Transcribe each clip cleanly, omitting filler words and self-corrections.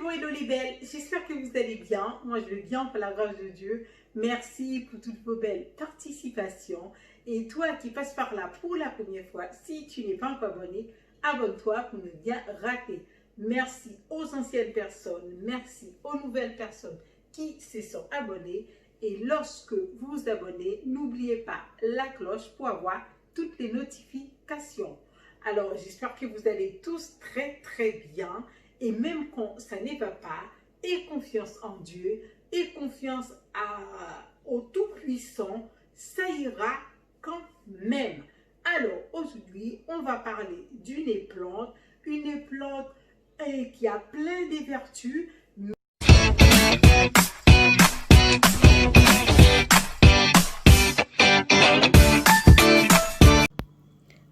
Hello les belles, j'espère que vous allez bien. Moi je vais bien par la grâce de Dieu. Merci pour toutes vos belles participations. Et toi qui passes par là pour la première fois, si tu n'es pas encore abonné, abonne-toi pour ne rien rater. Merci aux anciennes personnes, merci aux nouvelles personnes qui se sont abonnées. Et lorsque vous vous abonnez, n'oubliez pas la cloche pour avoir toutes les notifications. Alors j'espère que vous allez tous très bien. Et même quand ça ne va pas, aie confiance en Dieu, aie confiance au Tout-Puissant, ça ira quand même. Alors aujourd'hui, on va parler d'une plante qui a plein de vertus.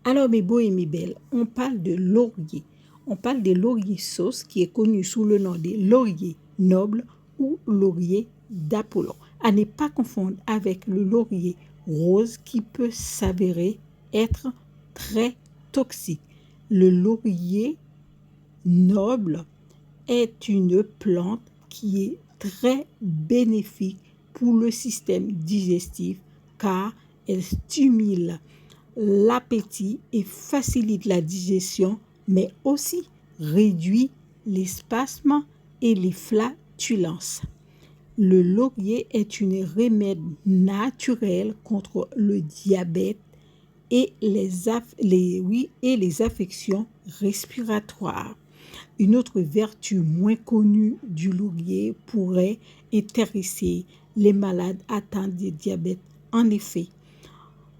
Alors mes beaux et mes belles, on parle de laurier. On parle de laurier sauce qui est connu sous le nom de laurier noble ou laurier d'Apollon. À ne pas confondre avec le laurier rose qui peut s'avérer être très toxique. Le laurier noble est une plante qui est très bénéfique pour le système digestif car elle stimule l'appétit et facilite la digestion, mais aussi réduit les spasmes et les flatulences. Le laurier est un remède naturel contre le diabète et les affections respiratoires. Une autre vertu moins connue du laurier pourrait intéresser les malades atteints de diabète. En effet,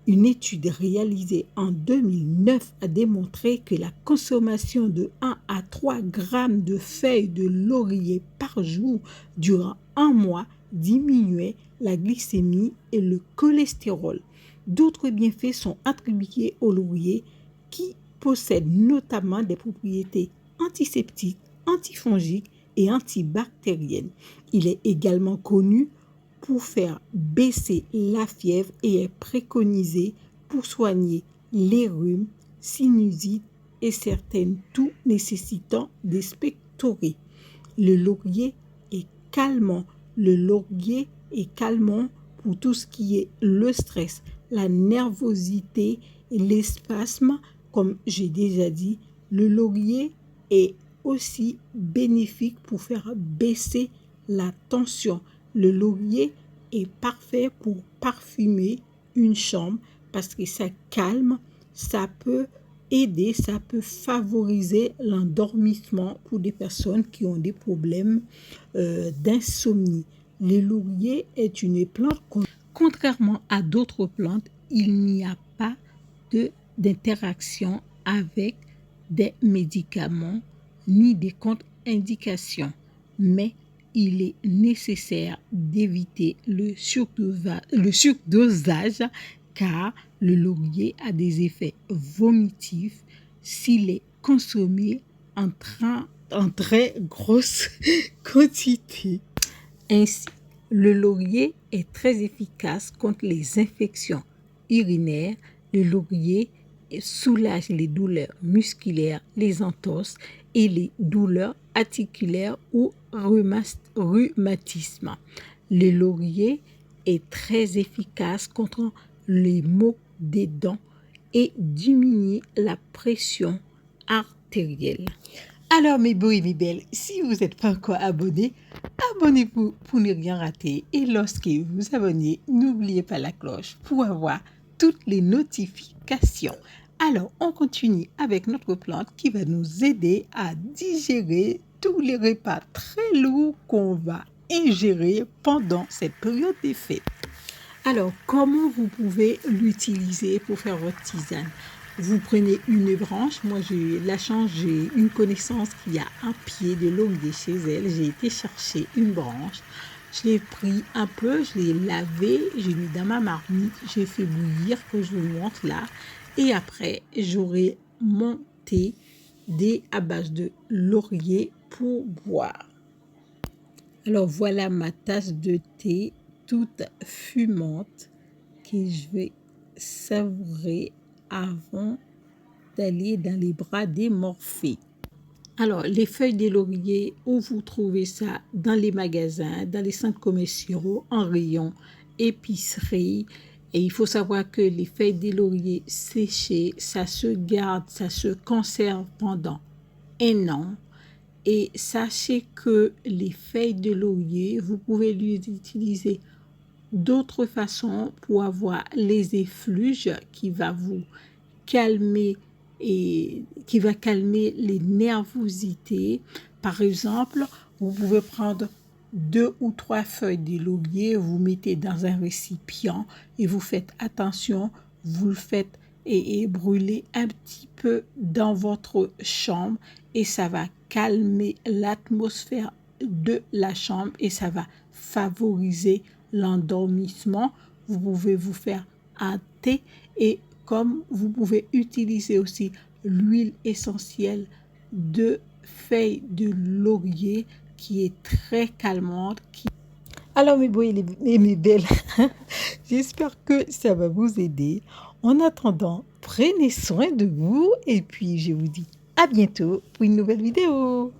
une étude réalisée en 2009 a démontré que la consommation de 1 à 3 grammes de feuilles de laurier par jour durant un mois diminuait la glycémie et le cholestérol. D'autres bienfaits sont attribués au laurier qui possède notamment des propriétés antiseptiques, antifongiques et antibactériennes. Il est également connu pour faire baisser la fièvre et est préconisé pour soigner les rhumes, sinusites et certaines toux nécessitant d'expectorer. Le laurier est calmant. Le laurier est calmant pour tout ce qui est le stress, la nervosité et les spasmes. Comme j'ai déjà dit, le laurier est aussi bénéfique pour faire baisser la tension. Le laurier est parfait pour parfumer une chambre parce que ça calme, ça peut aider, ça peut favoriser l'endormissement pour des personnes qui ont des problèmes d'insomnie. Le laurier est une plante, contrairement à d'autres plantes, il n'y a pas d'interaction avec des médicaments ni des contre-indications, mais il est nécessaire d'éviter le surdosage car le laurier a des effets vomitifs s'il est consommé en très grosse quantité. Ainsi, le laurier est très efficace contre les infections urinaires. Le laurier soulage les douleurs musculaires, les entorses et les douleurs articulaires ou rhumatisme. Le laurier est très efficace contre les maux des dents et diminue la pression artérielle. Alors mes beaux et mes belles, si vous n'êtes pas encore abonnés, abonnez-vous pour ne rien rater. Et lorsque vous abonnez, n'oubliez pas la cloche pour avoir toutes les notifications. Alors, on continue avec notre plante qui va nous aider à digérer tous les repas très lourds qu'on va ingérer pendant cette période des fêtes. Alors, comment vous pouvez l'utiliser pour faire votre tisane? Vous prenez une branche. Moi, j'ai la chance, j'ai une connaissance qui a un pied de laurier chez elle. J'ai été chercher une branche. Je l'ai pris un peu, je l'ai lavé, j'ai mis dans ma marmite, j'ai fait bouillir, que je vous montre là. Et après, j'aurai mon thé à base de laurier pour boire. Alors, voilà ma tasse de thé toute fumante que je vais savourer avant d'aller dans les bras des Morphées. Alors, les feuilles de laurier, où vous trouvez ça? Dans les magasins, dans les centres commerciaux, en rayon, épicerie. Et il faut savoir que les feuilles de laurier séchées, ça se garde, ça se conserve pendant un an. Et sachez que les feuilles de laurier, vous pouvez les utiliser d'autres façons pour avoir les effluves qui va vous calmer et qui va calmer les nervosités. Par exemple, vous pouvez prendre 2 ou 3 feuilles de laurier, vous mettez dans un récipient et vous faites attention, vous le faites et brûler un petit peu dans votre chambre et ça va calmer l'atmosphère de la chambre et ça va favoriser l'endormissement. Vous pouvez vous faire un thé et comme vous pouvez utiliser aussi l'huile essentielle de feuilles de laurier qui est très calmante. Alors mes beaux et mes belles, j'espère que ça va vous aider. En attendant, prenez soin de vous et puis je vous dis à bientôt pour une nouvelle vidéo.